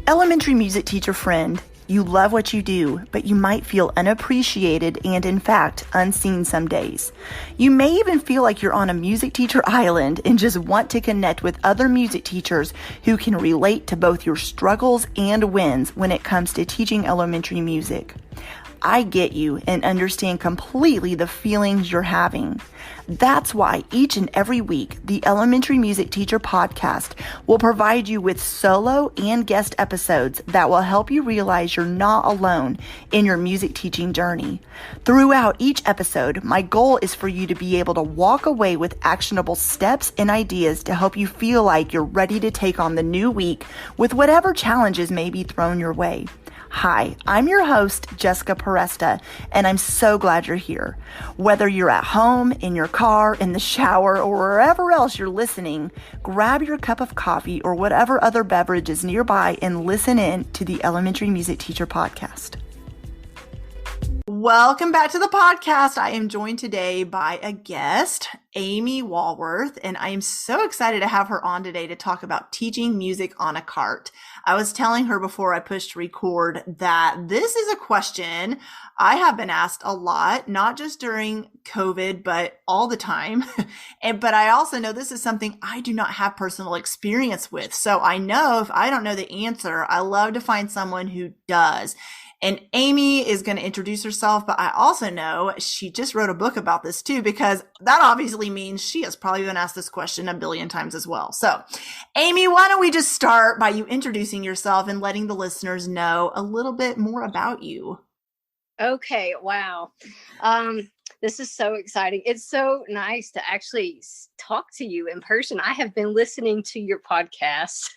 Elementary music teacher friend, you love what you do, but you might feel unappreciated and, in fact, unseen some days. You may even feel like you're on a music teacher island and just want to connect with other music teachers who can relate to both your struggles and wins when it comes to teaching elementary music. I get you and understand completely the feelings you're having. That's why each and every week, the Elementary Music Teacher Podcast will provide you with solo and guest episodes that will help you realize you're not alone in your music teaching journey. Throughout each episode, my goal is for you to be able to walk away with actionable steps and ideas to help you feel like you're ready to take on the new week with whatever challenges may be thrown your way. Hi, I'm your host, Jessica Peresta, and I'm so glad you're here. Whether you're at home, in your car, in the shower, or wherever else you're listening, grab your cup of coffee or whatever other beverage is nearby and listen in to the Elementary Music Teacher Podcast. Welcome back to the podcast. I am joined today by a guest, Amy Walworth, and I am so excited to have her on today to talk about teaching music on a cart. I was telling her before I pushed record that this is a question I have been asked a lot, not just during COVID, but all the time. But I also know this is something I do not have personal experience with. So I know if I don't know the answer, I love to find someone who does. And Amy is going to introduce herself, but I also know she just wrote a book about this too, because that obviously means she has probably been asked this question a billion times as well. So, Amy, why don't we just start by you introducing yourself and letting the listeners know a little bit more about you? Okay. Wow. This is so exciting. It's so nice to actually talk to you in person. I have been listening to your podcast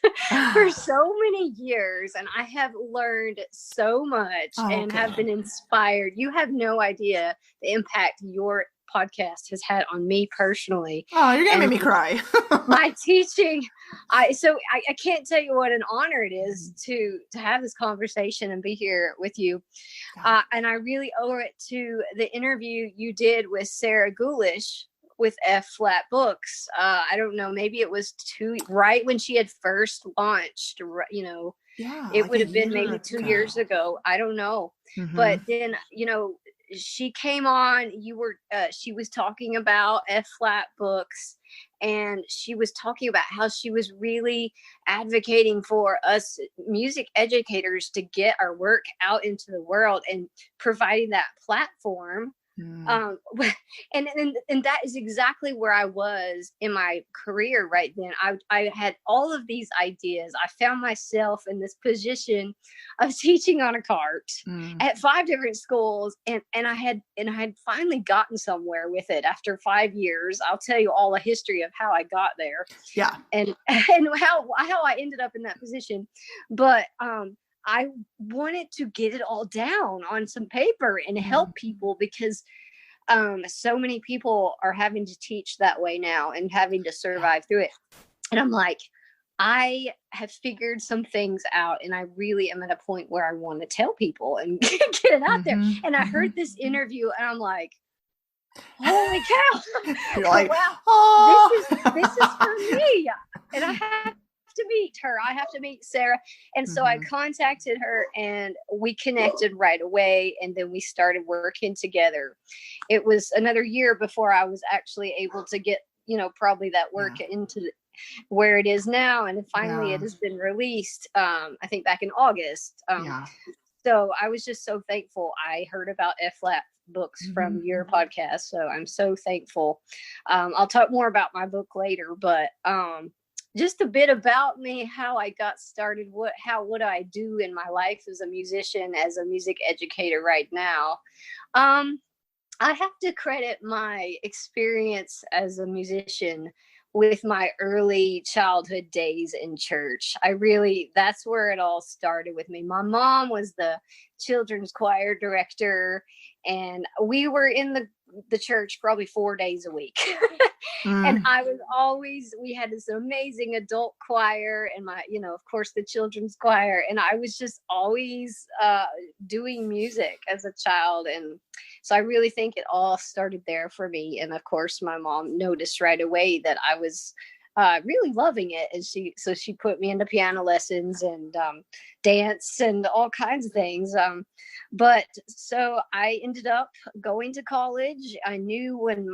for so many years, and I have learned so much and have been inspired. You have no idea the impact your podcast has had on me personally. Oh, you're gonna make me cry. My teaching, I can't tell you what an honor it is to have this conversation and be here with you. And I really owe it to the interview you did with Sarah Gulish with F Flat Books. I don't know, maybe it was right when she had first launched, it would have been maybe 2 years ago. I don't know. Mm-hmm. But then, she came on, she was talking about F Flat Books, and she was talking about how she was really advocating for us music educators to get our work out into the world and providing that platform. And that is exactly where I was in my career right then. I had all of these ideas. I found myself in this position of teaching on a cart at 5 different schools, and I had finally gotten somewhere with it after 5 years. I'll tell you all the history of how I got there. Yeah. And how I ended up in that position. But I wanted to get it all down on some paper and help people, because so many people are having to teach that way now and having to survive through it. And I'm like, I have figured some things out, and I really am at a point where I want to tell people and get it out there. And I heard this interview, and I'm like, holy cow. You're like, wow, oh. This is for me. And I have to meet her. I have to meet Sarah. And so I contacted her, and we connected right away. And then we started working together. It was another year before I was actually able to get, probably that work into where it is now. And finally it has been released, I think back in August. So I was just so thankful. I heard about F Flat Books from your podcast. So I'm so thankful. I'll talk more about my book later, but just a bit about me, how I got started, what I do in my life as a musician, as a music educator right now. I have to credit my experience as a musician with my early childhood days in church. That's where it all started with me. My mom was the children's choir director, and we were in the church probably 4 days a week. And we had this amazing adult choir, and of course the children's choir. And I was just always doing music as a child. And so I really think it all started there for me. And of course, my mom noticed right away that I was really loving it. And she put me into piano lessons and dance and all kinds of things. But so I ended up going to college. I knew in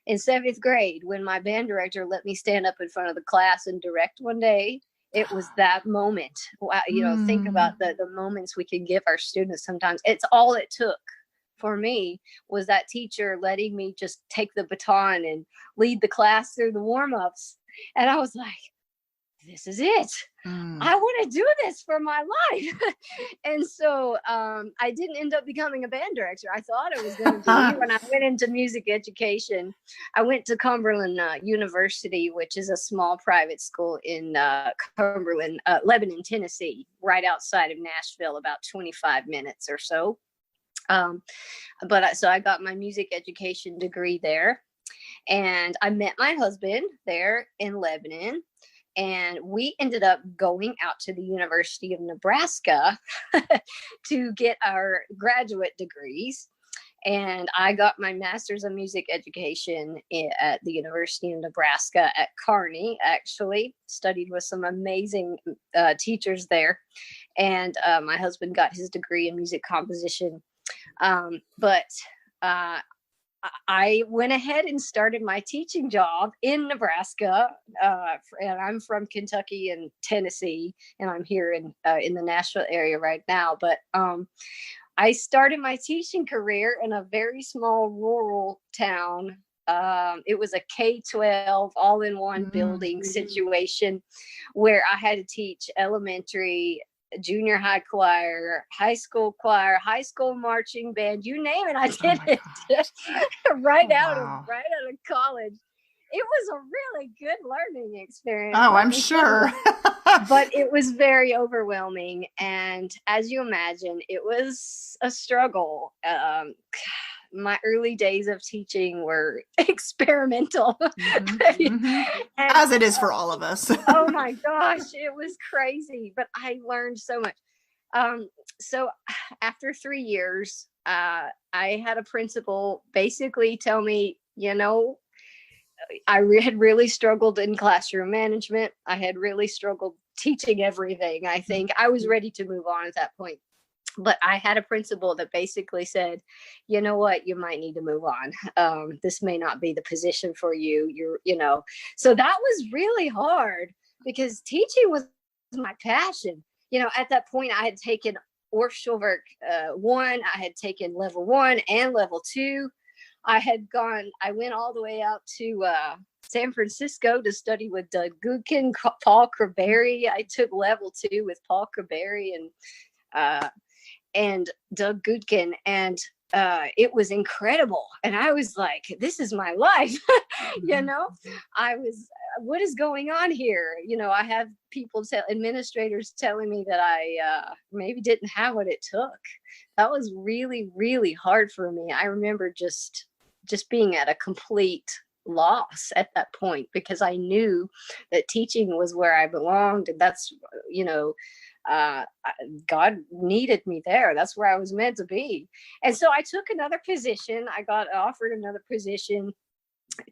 7th grade, when my band director let me stand up in front of the class and direct one day, it was that moment. Think about the moments we can give our students sometimes. It's all it took for me was that teacher letting me just take the baton and lead the class through the warm-ups. And I was like, this is it. I want to do this for my life. And so I didn't end up becoming a band director. I thought I was going to be. When I went into music education, I went to Cumberland University, which is a small private school in Cumberland, Lebanon, Tennessee, right outside of Nashville, about 25 minutes or so. So I got my music education degree there, and I met my husband there in Lebanon. And we ended up going out to the University of Nebraska to get our graduate degrees. And I got my master's of music education at the University of Nebraska at Kearney, actually. Studied with some amazing teachers there. And my husband got his degree in music composition. But I went ahead and started my teaching job in Nebraska, and I'm from Kentucky and Tennessee, and I'm here in the Nashville area right now. But I started my teaching career in a very small rural town. It was a K-12 all-in-one building situation where I had to teach elementary, junior high choir, high school marching band, you name it, I did it. right out of college. It was a really good learning experience. Oh, I'm sure. But it was very overwhelming, and as you imagine, it was a struggle. My early days of teaching were experimental. As it is for all of us. Oh my gosh, it was crazy, but I learned so much. So after 3 years, I had a principal basically tell me, I had really struggled in classroom management. I had really struggled teaching everything. I think I was ready to move on at that point. But I had a principal that basically said, you know what, you might need to move on. This may not be the position for you. So that was really hard because teaching was my passion. At that point I had taken Orschelwerk 1, I had taken level 1 and level 2. I went all the way out to San Francisco to study with Doug Goodkin, Paul Kraberry. I took level 2 with Paul Kraberry and Doug Goodkin, and it was incredible. And I was like, this is my life. What is going on here? I have administrators telling me that I maybe didn't have what it took. That was really, really hard for me. I remember just being at a complete loss at that point, because I knew that teaching was where I belonged. And that's, God needed me there. That's where I was meant to be. And so I took another position. I got offered another position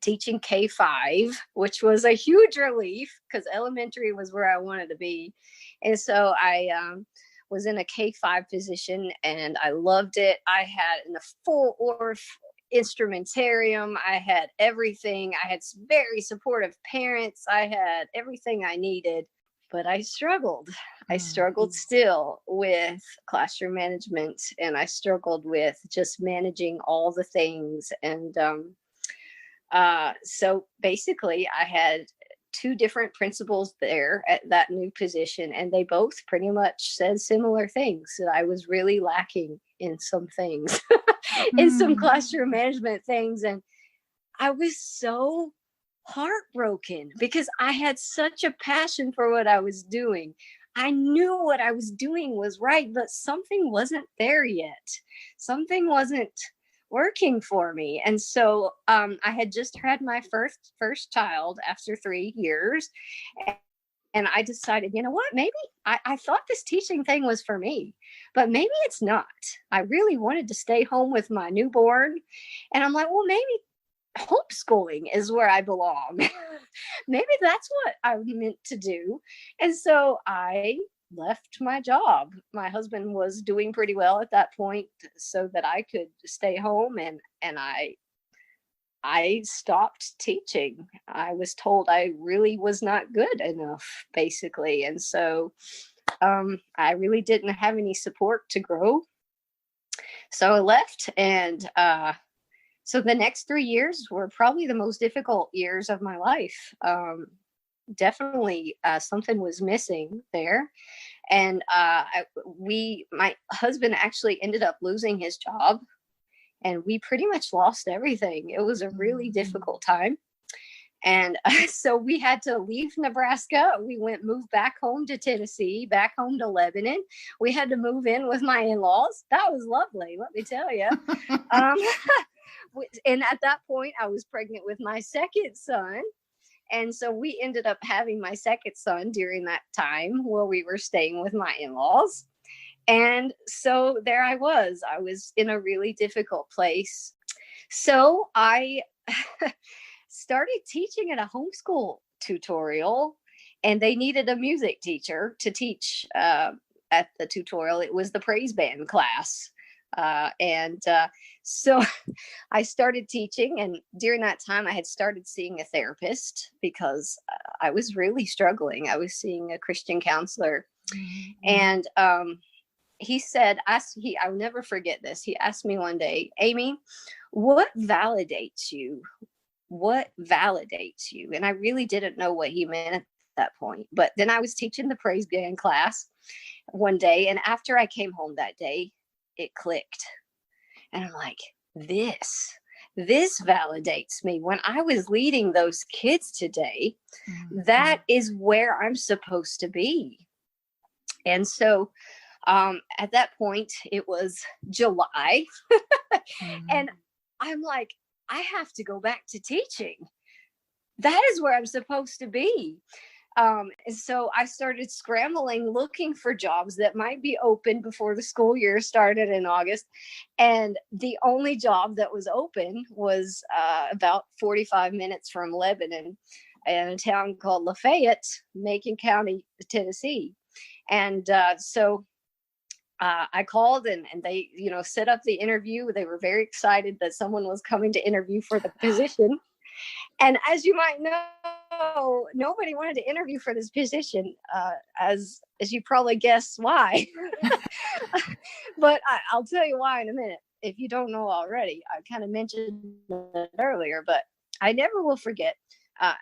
teaching K-5, which was a huge relief because elementary was where I wanted to be. And so I was in a K-5 position and I loved it. I had a full Orff instrumentarium. I had everything. I had very supportive parents. I had everything I needed, but I struggled. I struggled still with classroom management, and I struggled with just managing all the things. And so basically I had 2 different principals there at that new position, and they both pretty much said similar things, that I was really lacking in some things, in some classroom management things. And I was so heartbroken because I had such a passion for what I was doing. I knew what I was doing was right, but something wasn't there yet. Something wasn't working for me. And so I had just had my first child after 3 years. And I decided, you know what, maybe I thought this teaching thing was for me, but maybe it's not. I really wanted to stay home with my newborn. And I'm like, well, homeschooling is where I belong. Maybe that's what I meant to do. And so I left my job. My husband was doing pretty well at that point, so that I could stay home, and I stopped teaching. I was told I really was not good enough, basically. And so I really didn't have any support to grow. So I left, and so the next 3 years were probably the most difficult years of my life. Definitely something was missing there. And my husband actually ended up losing his job, and we pretty much lost everything. It was a really difficult time. And so we had to leave Nebraska. We moved back home to Tennessee, back home to Lebanon. We had to move in with my in-laws. That was lovely, let me tell you. And at that point, I was pregnant with my second son. And so we ended up having my second son during that time while we were staying with my in-laws. And so there I was in a really difficult place. So I started teaching at a homeschool tutorial, and they needed a music teacher to teach at the tutorial. It was the praise band class. So I started teaching, and during that time I had started seeing a therapist because I was really struggling. I was seeing a Christian counselor, and he said, I'll never forget this. He asked me one day, Amy, what validates you? What validates you? And I really didn't know what he meant at that point. But then I was teaching the praise band class one day, and after I came home that day, it clicked. And I'm like, this validates me. When I was leading those kids today, that is where I'm supposed to be. And so at that point, it was July. And I'm like, I have to go back to teaching. That is where I'm supposed to be. And so I started scrambling, looking for jobs that might be open before the school year started in August. And the only job that was open was about 45 minutes from Lebanon, in a town called Lafayette, Macon County, Tennessee. And so I called, and they, set up the interview. They were very excited that someone was coming to interview for the position. And as you might know, nobody wanted to interview for this position, as you probably guess why. But I'll tell you why in a minute, if you don't know already. I kind of mentioned it earlier, but I never will forget,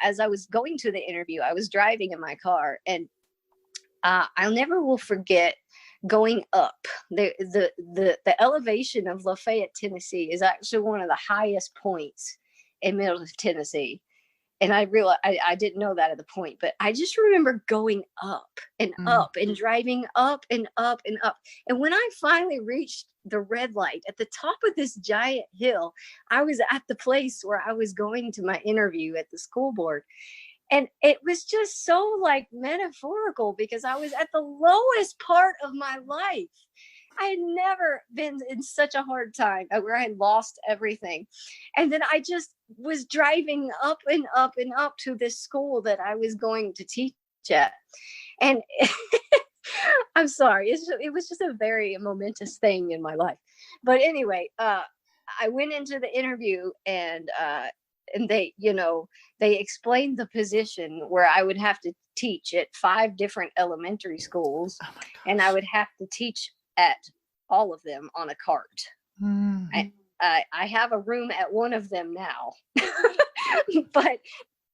as I was going to the interview, I was driving in my car, and I'll never will forget going up. The elevation of Lafayette, Tennessee is actually one of the highest points in middle of Tennessee. And I realized I didn't know that at the point, but I just remember going up and up and driving up and up and up. And when I finally reached the red light at the top of this giant hill, I was at the place where I was going to my interview at the school board. And it was just so metaphorical, because I was at the lowest part of my life. I had never been in such a hard time where I had lost everything. And then I just was driving up and up and up to this school that I was going to teach at. And I'm sorry, it was just a very momentous thing in my life. But anyway, I went into the interview, and they, they explained the position where I would have to teach at 5 different elementary schools, and I would have to teach at all of them on a cart. I have a room at one of them now, but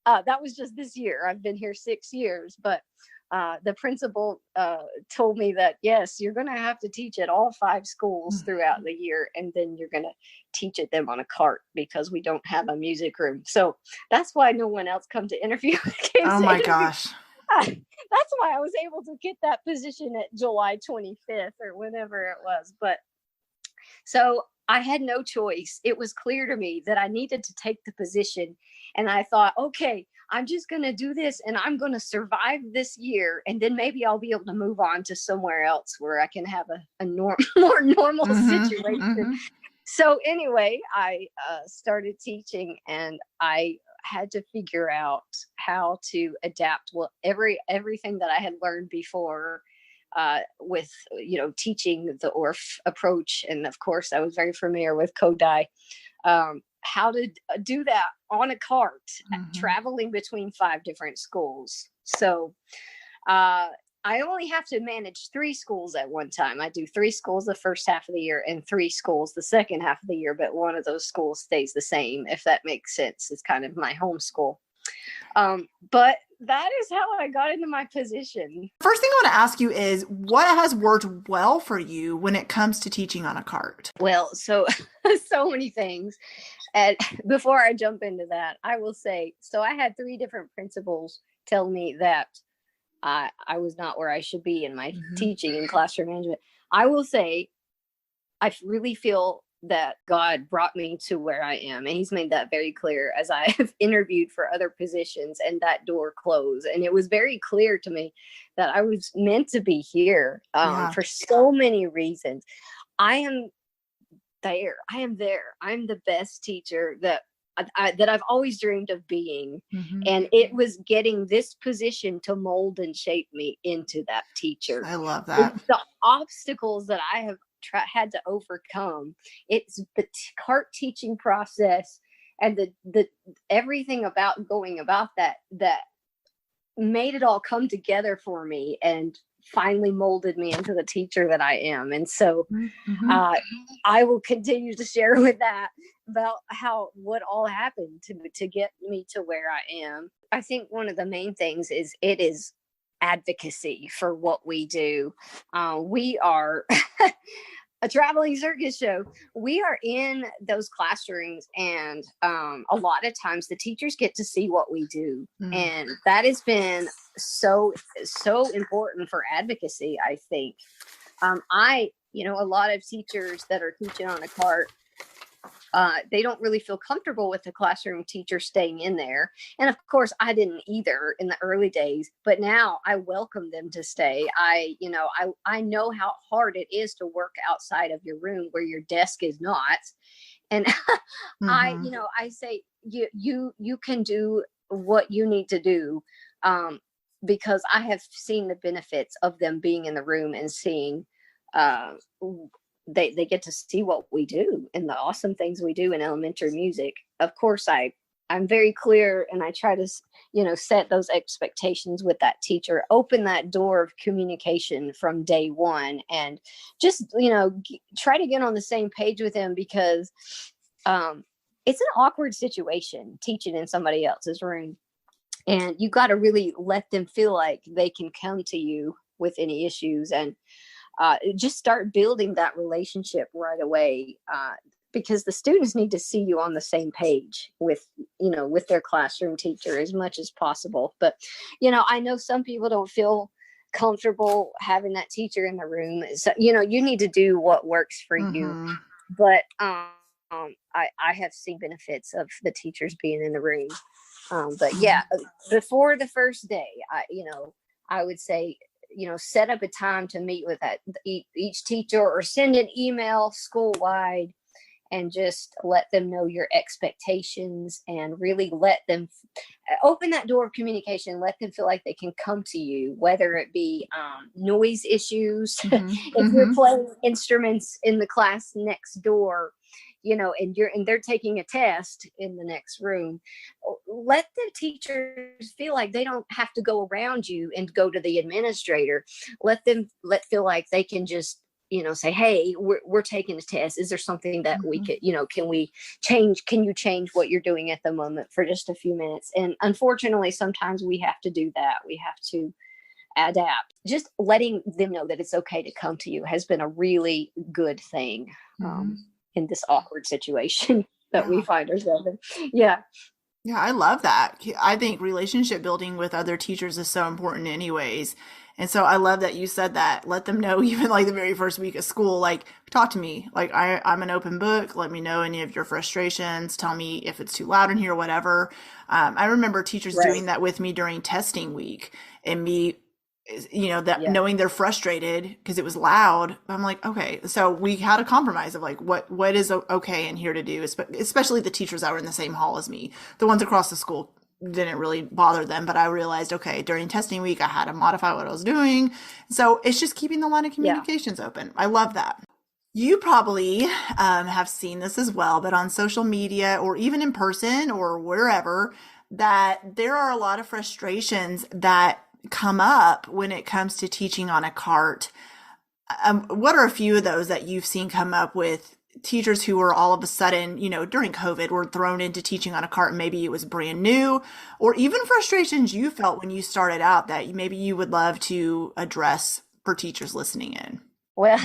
that was just this year. I've been here 6 years, but the principal told me that, yes, you're going to have to teach at all 5 schools throughout the year, and then you're going to teach at them on a cart because we don't have a music room. So that's why no one else come to interview. Oh my gosh. That's why I was able to get that position at July 25th or whenever it was. But so I had no choice. It was clear to me that I needed to take the position. And I thought, okay, I'm just going to do this, and I'm going to survive this year. And then maybe I'll be able to move on to somewhere else where I can have a more normal situation. So anyway, I started teaching, and I had to figure out how to adapt everything that I had learned before with teaching the ORF approach, and of course I was very familiar with Kodai. How to do that on a cart, traveling between 5 different schools. So I only have to manage 3 schools at one time. I do 3 schools the first half of the year and 3 schools the second half of the year, but one of those schools stays the same, if that makes sense. It's kind of my home school. But that is how I got into my position. First thing I want to ask you is, what has worked well for you when it comes to teaching on a cart? Well, so many things. And before I jump into that, I will say, so I had 3 different principals tell me that I was not where I should be in my teaching and classroom management. I will say, I really feel that God brought me to where I am. And he's made that very clear as I have interviewed for other positions and that door closed. And it was very clear to me that I was meant to be here for so many reasons. I am there. I'm the best teacher that I've always dreamed of being. And it was getting this position to mold and shape me into that teacher. I love that. It's the obstacles that I have had to overcome. It's the cart teaching process and the everything about going about that made it all come together for me and finally molded me into the teacher that I am. And so I will continue to share with that about what all happened to get me to where I am. I think one of the main things is it is advocacy for what we do. We are a traveling circus show. We are in those classrooms, and a lot of times the teachers get to see what we do. And that has been so important for advocacy, I think. A lot of teachers that are teaching on a cart, they don't really feel comfortable with the classroom teacher staying in there. And of course, I didn't either in the early days, but now I welcome them to stay. I know how hard it is to work outside of your room where your desk is not. And I say, you can do what you need to do, because I have seen the benefits of them being in the room and seeing, they get to see what we do and the awesome things we do in elementary music. Of course, I'm very clear, and I try to, set those expectations with that teacher, open that door of communication from day one, and just, try to get on the same page with him, because it's an awkward situation teaching in somebody else's room. And you got to really let them feel like they can come to you with any issues, and just start building that relationship right away, because the students need to see you on the same page with their classroom teacher as much as possible. But, I know some people don't feel comfortable having that teacher in the room. So, you need to do what works for you. But I have seen benefits of the teachers being in the room. But yeah, before the first day, I would say, set up a time to meet with each teacher, or send an email school-wide and just let them know your expectations, and really let them open that door of communication. Let them feel like they can come to you, whether it be noise issues, if you're playing instruments in the class next door, and they're taking a test in the next room. Let the teachers feel like they don't have to go around you and go to the administrator. Let them feel like they can just, say, hey, we're taking a test. Is there something that we could, can you change what you're doing at the moment for just a few minutes? And unfortunately, sometimes we have to do that. We have to adapt. Just letting them know that it's okay to come to you has been a really good thing. In this awkward situation that we find ourselves in. Yeah, I love that. I think relationship building with other teachers is so important anyways. And so I love that you said that. Let them know, even like the very first week of school, like, talk to me. Like, I'm an open book. Let me know any of your frustrations. Tell me if it's too loud in here, whatever. I remember teachers doing that with me during testing week, and me that Yeah. knowing they're frustrated because it was loud. I'm like, okay, so we had a compromise of like, what is okay in here to do, especially the teachers that were in the same hall as me. The ones across the school didn't really bother them, but I realized, okay, during testing week, I had to modify what I was doing. So it's just keeping the line of Yeah. communications open. I love that. You probably have seen this as well, but on social media or even in person or wherever, that there are a lot of frustrations that come up when it comes to teaching on a cart. What are a few of those that you've seen come up with teachers who were all of a sudden, during COVID, were thrown into teaching on a cart and maybe it was brand new, or even frustrations you felt when you started out that maybe you would love to address for teachers listening in? Well,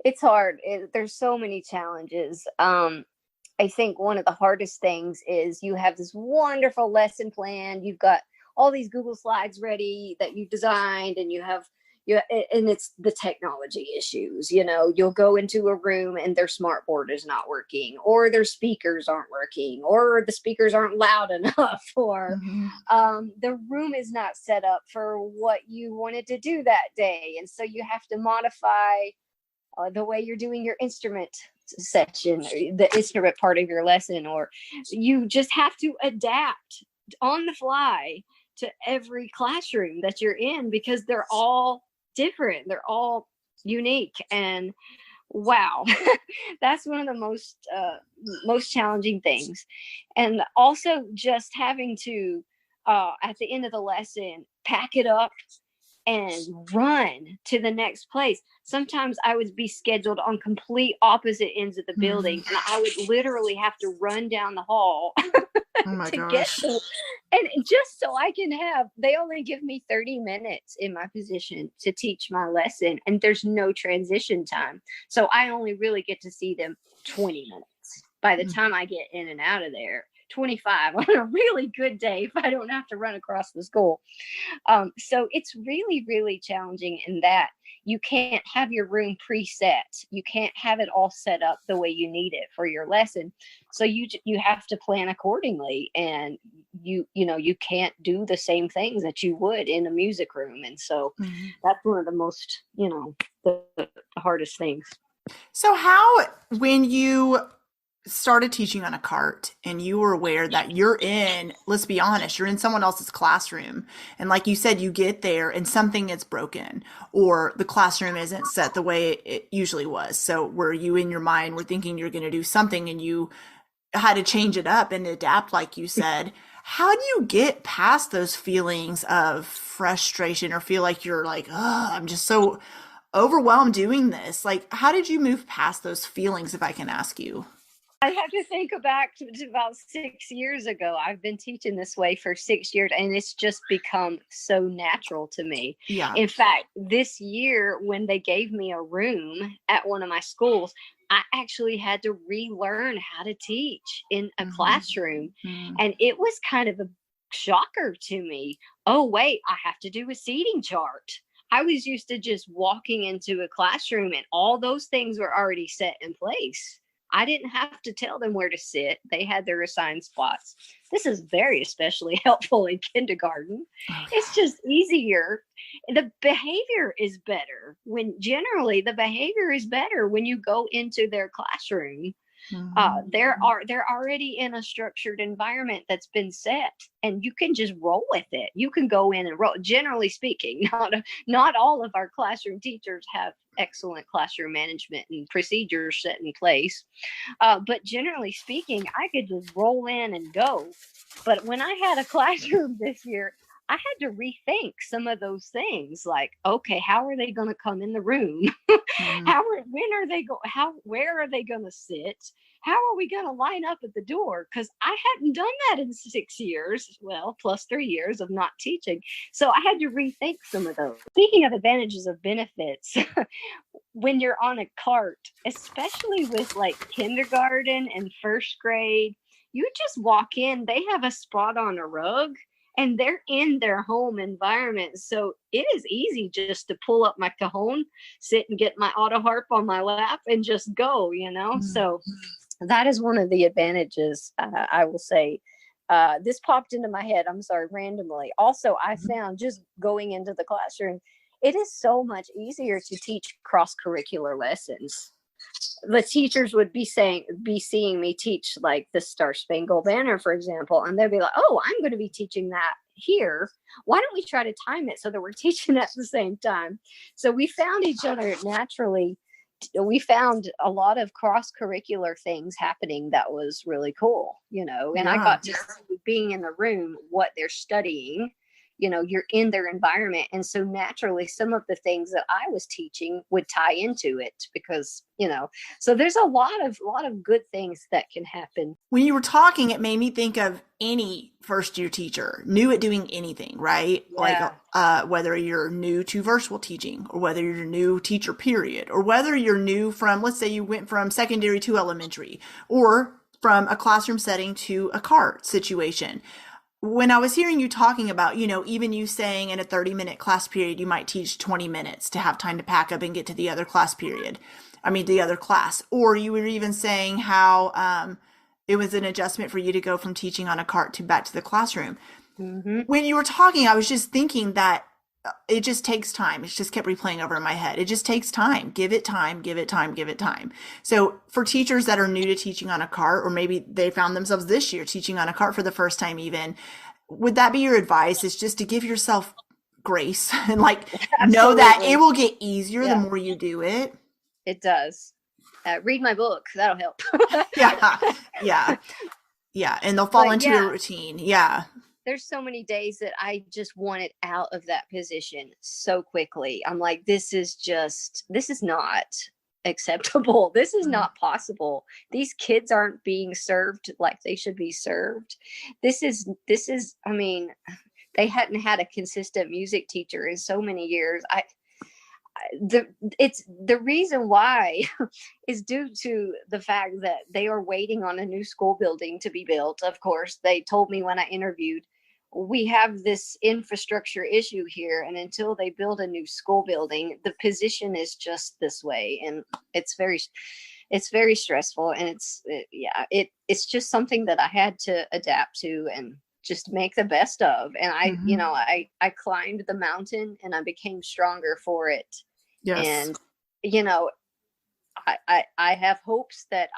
it's hard. There's so many challenges. I think one of the hardest things is you have this wonderful lesson plan. You've got all these Google slides ready that you designed, and and it's the technology issues. You'll go into a room and their smart board is not working, or their speakers aren't working, or the speakers aren't loud enough, or the room is not set up for what you wanted to do that day. And so you have to modify the way you're doing your instrument section, the instrument part of your lesson, or you just have to adapt on the fly to every classroom that you're in, because they're all different. They're all unique. And wow, that's one of the most challenging things. And also just having to, at the end of the lesson, pack it up and run to the next place. Sometimes I would be scheduled on complete opposite ends of the building, and I would literally have to run down the hall to get to, and just so I can they only give me 30 minutes in my position to teach my lesson, and there's no transition time. So I only really get to see them 20 minutes by the time I get in and out of there. 25 on a really good day if I don't have to run across the school. So it's really, really challenging in that you can't have your room preset. You can't have it all set up the way you need it for your lesson. So you have to plan accordingly, and you can't do the same things that you would in a music room. And so that's one of the most, the hardest things. So when you started teaching on a cart and you were aware that let's be honest, you're in someone else's classroom. And like you said, you get there and something is broken, or the classroom isn't set the way it usually was. So were you in your mind were thinking you're going to do something and you had to change it up and adapt, like you said. How do you get past those feelings of frustration or feel like you're like, oh, I'm just so overwhelmed doing this? Like, how did you move past those feelings, if I can ask you? I have to think back to about 6 years ago. I've been teaching this way for 6 years, and it's just become so natural to me. Yeah. In fact, this year, when they gave me a room at one of my schools, I actually had to relearn how to teach in a classroom. And it was kind of a shocker to me. Oh, wait, I have to do a seating chart. I was used to just walking into a classroom and all those things were already set in place. I didn't have to tell them where to sit. They had their assigned spots. This is very especially helpful in kindergarten. It's just easier. The behavior is better generally the behavior is better when you go into their classroom. They're already in a structured environment that's been set, and you can just roll with it. You can go in and roll. Generally speaking, not all of our classroom teachers have excellent classroom management and procedures set in place, but generally speaking, I could just roll in and go. But when I had a classroom this year, I had to rethink some of those things, like, okay, how are they going to come in the room? Where are they going to sit? How are we going to line up at the door? Because I hadn't done that in 6 years, well, plus 3 years of not teaching. So I had to rethink some of those. Speaking of advantages of benefits, when you're on a cart, especially with like kindergarten and first grade, you just walk in, they have a spot on a rug, and they're in their home environment. So it is easy just to pull up my cajon, sit and get my auto harp on my lap and just go, So that is one of the advantages, I will say, this popped into my head, I'm sorry, randomly. Also, I found just going into the classroom, it is so much easier to teach cross-curricular lessons. The teachers would be seeing me teach like the Star Spangled Banner, for example, and they'd be like, oh, I'm going to be teaching that here. Why don't we try to time it so that we're teaching at the same time? So we found each other naturally. We found a lot of cross-curricular things happening that was really cool, and I got to see, being in the room, what they're studying. You're in their environment. And so naturally, some of the things that I was teaching would tie into it because, so there's a lot of good things that can happen. When you were talking, it made me think of any first year teacher new at doing anything, right? Yeah. Like whether you're new to virtual teaching or whether you're new teacher period, or whether you're new from, let's say you went from secondary to elementary or from a classroom setting to a CART situation. When I was hearing you talking about, even you saying in a 30-minute class period, you might teach 20 minutes to have time to pack up and get to the other class period. The other class. Or you were even saying how it was an adjustment for you to go from teaching on a cart to back to the classroom. Mm-hmm. When you were talking, I was just thinking that it just takes time. It just kept replaying over in my head. It just takes time. Give it time, give it time, give it time. So for teachers that are new to teaching on a cart, or maybe they found themselves this year teaching on a cart for the first time even, would that be your advice? Is just to give yourself grace and know that it will get easier the more you do it? It does. Read my book. That'll help. Yeah. And they'll fall into a routine. Yeah. There's so many days that I just wanted out of that position so quickly. I'm like, this is not acceptable. This is not possible. These kids aren't being served like they should be served. This is, they hadn't had a consistent music teacher in so many years. The reason why is due to the fact that they are waiting on a new school building to be built. Of course, they told me when I interviewed, we have this infrastructure issue here, and until they build a new school building, the position is just this way, and it's very stressful, and it's just something that I had to adapt to and just make the best of. And I climbed the mountain and I became stronger for it. Yes. And I have hopes that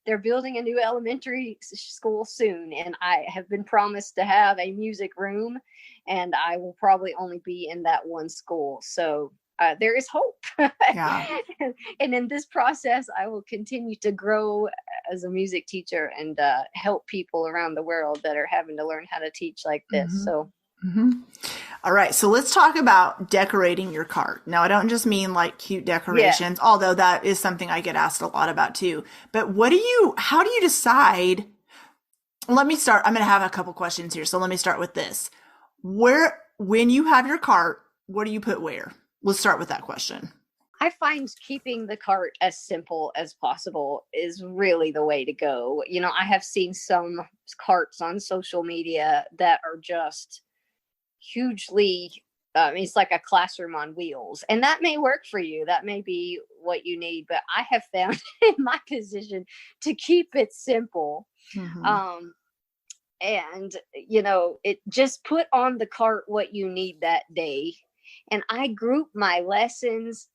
they're building a new elementary school soon, and I have been promised to have a music room, and I will probably only be in that one school. So there is hope. Yeah. And in this process, I will continue to grow as a music teacher and help people around the world that are having to learn how to teach like this. Mm-hmm. So. Mm-hmm. All right. So let's talk about decorating your cart. Now, I don't just mean like cute decorations, although that is something I get asked a lot about too. But how do you decide? Let me start. I'm going to have a couple questions here. So let me start with this. When you have your cart, what do you put where? Let's start with that question. I find keeping the cart as simple as possible is really the way to go. I have seen some carts on social media that are just hugely, it's like a classroom on wheels, and that may work for you. That may be what you need, but I have found in my position to keep it simple. Mm-hmm. And it just put on the cart what you need that day. And I group my lessons,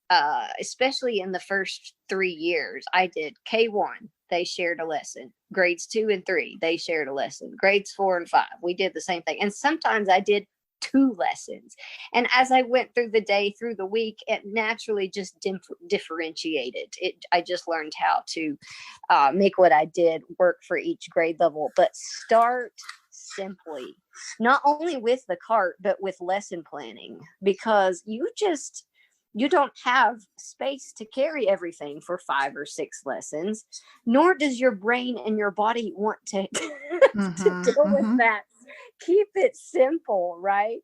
especially in the first 3 years. I did K1, they shared a lesson. Grades 2 and 3, they shared a lesson. Grades 4 and 5, we did the same thing. And sometimes I did 2 lessons. And as I went through the day, through the week, it naturally just differentiated. I just learned how to make what I did work for each grade level. But start simply, not only with the cart, but with lesson planning, because you don't have space to carry everything for 5 or 6 lessons, nor does your brain and your body want to, to deal with that. Keep it simple, right?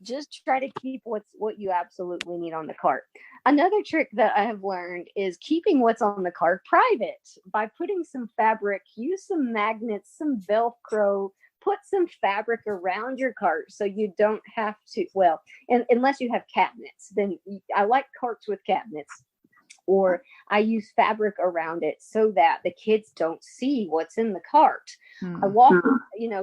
Just try to keep what you absolutely need on the cart. Another trick that I have learned is keeping what's on the cart private by putting some fabric, use some magnets, some Velcro, put some fabric around your cart so you don't have to, unless you have cabinets, then I like carts with cabinets. or I use fabric around it so that the kids don't see what's in the cart. I walk,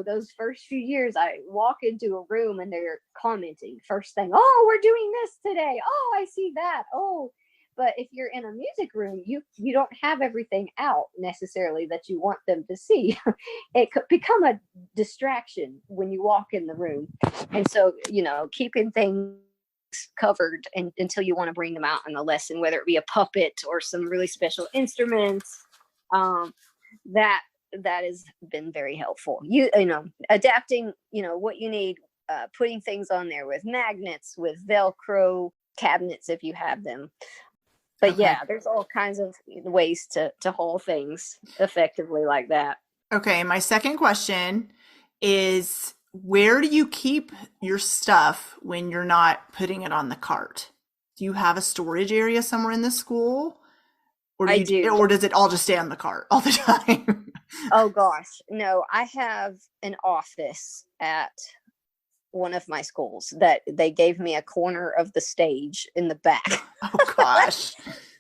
those first few years, I walk into a room and they're commenting first thing, oh, we're doing this today. Oh, I see that. Oh, but if you're in a music room, you don't have everything out necessarily that you want them to see. It could become a distraction when you walk in the room. And so, keeping things covered until you want to bring them out in the lesson, whether it be a puppet or some really special instruments, that has been very helpful. Adapting, what you need, putting things on there with magnets, with Velcro cabinets if you have them. But Okay. yeah, there's all kinds of ways to hold things effectively like that. Okay, my second question is, where do you keep your stuff when you're not putting it on the cart? Do you have a storage area somewhere in the school? Or I do. Or does it all just stay on the cart all the time? Oh gosh, no, I have an office at one of my schools that they gave me a corner of the stage in the back. Oh gosh.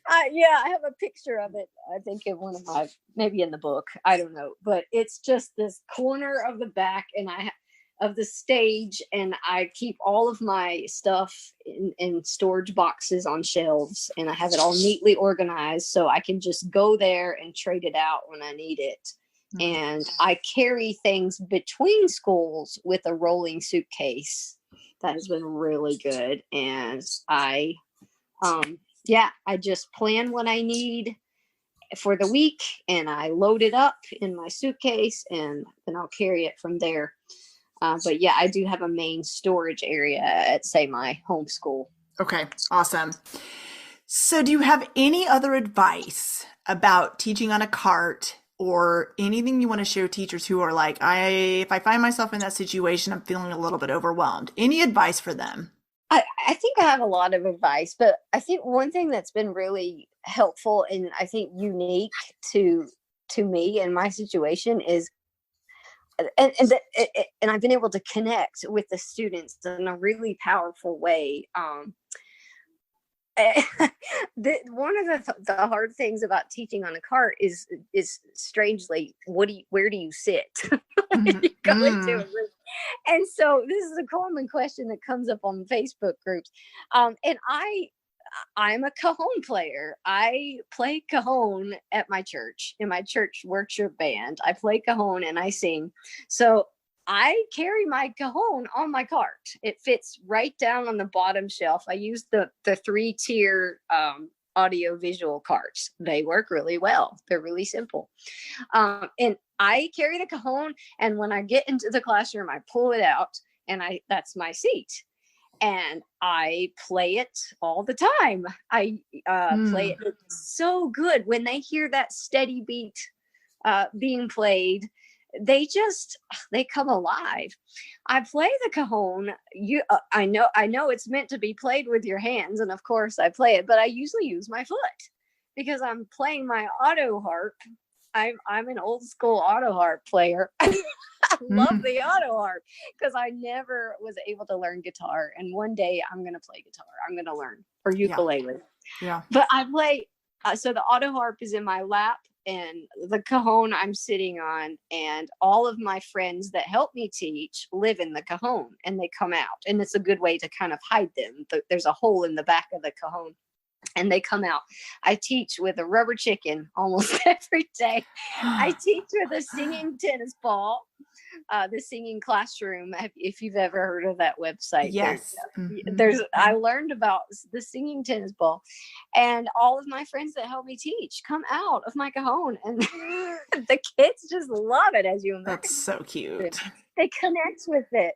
I have a picture of it. I think in one of my, maybe in the book, I don't know, but it's just this corner of the back of the stage, and I keep all of my stuff in storage boxes on shelves, and I have it all neatly organized so I can just go there and trade it out when I need it. And I carry things between schools with a rolling suitcase. That has been really good. And I just plan what I need for the week, and I load it up in my suitcase, and then I'll carry it from there. But yeah, I do have a main storage area at, say, my homeschool. Okay, awesome. So do you have any other advice about teaching on a cart, or anything you want to show teachers who are like, if I find myself in that situation, I'm feeling a little bit overwhelmed? Any advice for them? I think I have a lot of advice, but I think one thing that's been really helpful and I think unique to me and my situation is, and I've been able to connect with the students in a really powerful way. One of the hard things about teaching on a cart is strangely, where do you sit? You go into a room. And so this is a common question that comes up on Facebook groups. And I'm a cajon player. I play cajon at my church, in my church worship band. I play cajon and I sing. So I carry my cajon on my cart. It fits right down on the bottom shelf. I use the 3-tier audio visual carts. They work really well. They're really simple. And I carry the cajon, and when I get into the classroom, I pull it out, and that's my seat. And I play it all the time. I play it so good. When they hear that steady beat being played, they come alive. I play the cajon. I know it's meant to be played with your hands, and of course I play it, but I usually use my foot because I'm playing my auto harp. I'm an old school auto harp player. I love the auto harp because I never was able to learn guitar, and one day I'm going to play guitar. I'm going to learn, or ukulele. Yeah. But I play. So the auto harp is in my lap, and the cajon I'm sitting on, and all of my friends that help me teach live in the cajon, and they come out, and it's a good way to kind of hide them. There's a hole in the back of the cajon, and they come out. I teach with a rubber chicken almost every day. I teach with a singing tennis ball, the Singing Classroom. If you've ever heard of that website, yes, I learned about the Singing Tennis Ball, and all of my friends that help me teach come out of my cajon, and the kids just love it. As you imagine, that's so cute. They connect with it.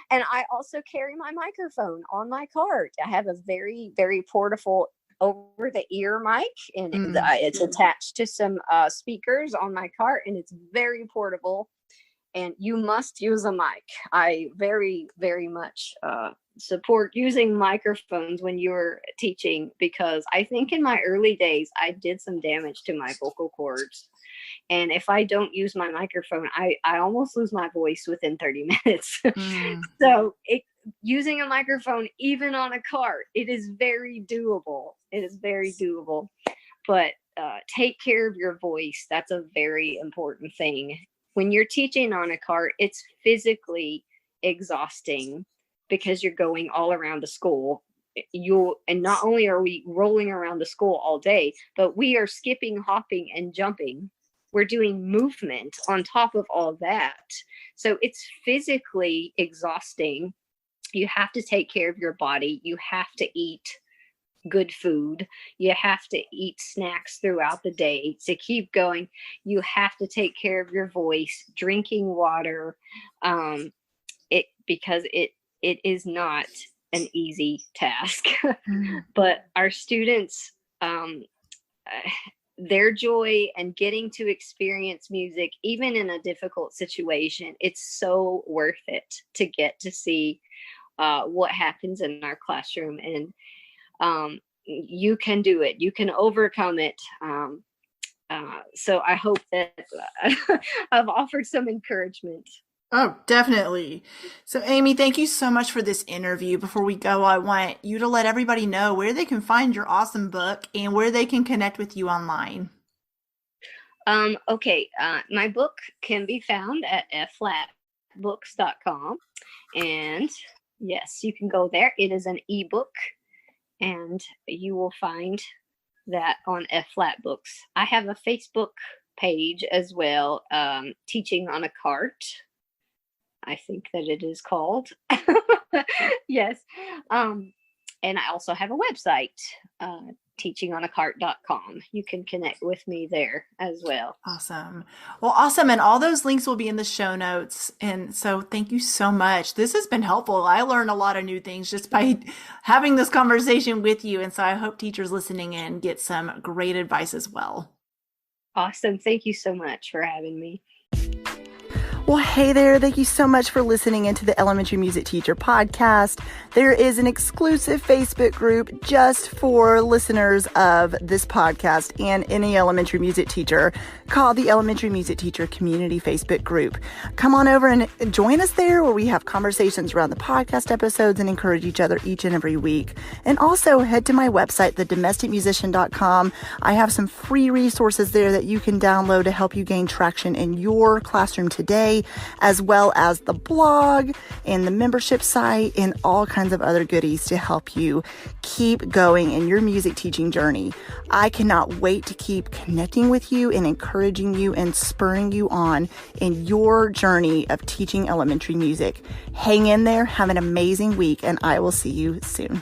And I also carry my microphone on my cart. I have a very, very portable over the ear mic, and it's attached to some speakers on my cart, and it's very portable, and you must use a mic. I very, very much support using microphones when you're teaching, because I think in my early days I did some damage to my vocal cords, and if I don't use my microphone, I almost lose my voice within 30 minutes. So using a microphone, even on a cart, it is very doable. It is very doable. but take care of your voice. That's a very important thing. When you're teaching on a cart, it's physically exhausting because you're going all around the school. And not only are we rolling around the school all day, but we are skipping, hopping, and jumping. We're doing movement on top of all that. So it's physically exhausting. You have to take care of your body. You have to eat good food. You have to eat snacks throughout the day to keep going. You have to take care of your voice, drinking water, because it is not an easy task. But our students, their joy and getting to experience music, even in a difficult situation, it's so worth it to get to see what happens in our classroom. And you can do it. You can overcome it. So I hope that I've offered some encouragement. Oh, definitely. So, Amy, thank you so much for this interview. Before we go, I want you to let everybody know where they can find your awesome book and where they can connect with you online. Okay. My book can be found at flatbooks.com. And yes, you can go there. It is an ebook, and you will find that on Flat Books. I have a Facebook page as well, Teaching on a Cart, I think that it is called. Yes. And I also have a website, teachingonacart.com. You can connect with me there as well. Awesome. Well, awesome. And all those links will be in the show notes. And so thank you so much. This has been helpful. I learned a lot of new things just by having this conversation with you. And so I hope teachers listening in get some great advice as well. Awesome. Thank you so much for having me. Well, hey there. Thank you so much for listening into the Elementary Music Teacher Podcast. There is an exclusive Facebook group just for listeners of this podcast and any elementary music teacher called the Elementary Music Teacher Community Facebook Group. Come on over and join us there, where we have conversations around the podcast episodes and encourage each other each and every week. And also head to my website, thedomesticmusician.com. I have some free resources there that you can download to help you gain traction in your classroom today, as well as the blog and the membership site and all kinds of other goodies to help you keep going in your music teaching journey. I cannot wait to keep connecting with you and encouraging you and spurring you on in your journey of teaching elementary music. Hang in there, have an amazing week, and I will see you soon.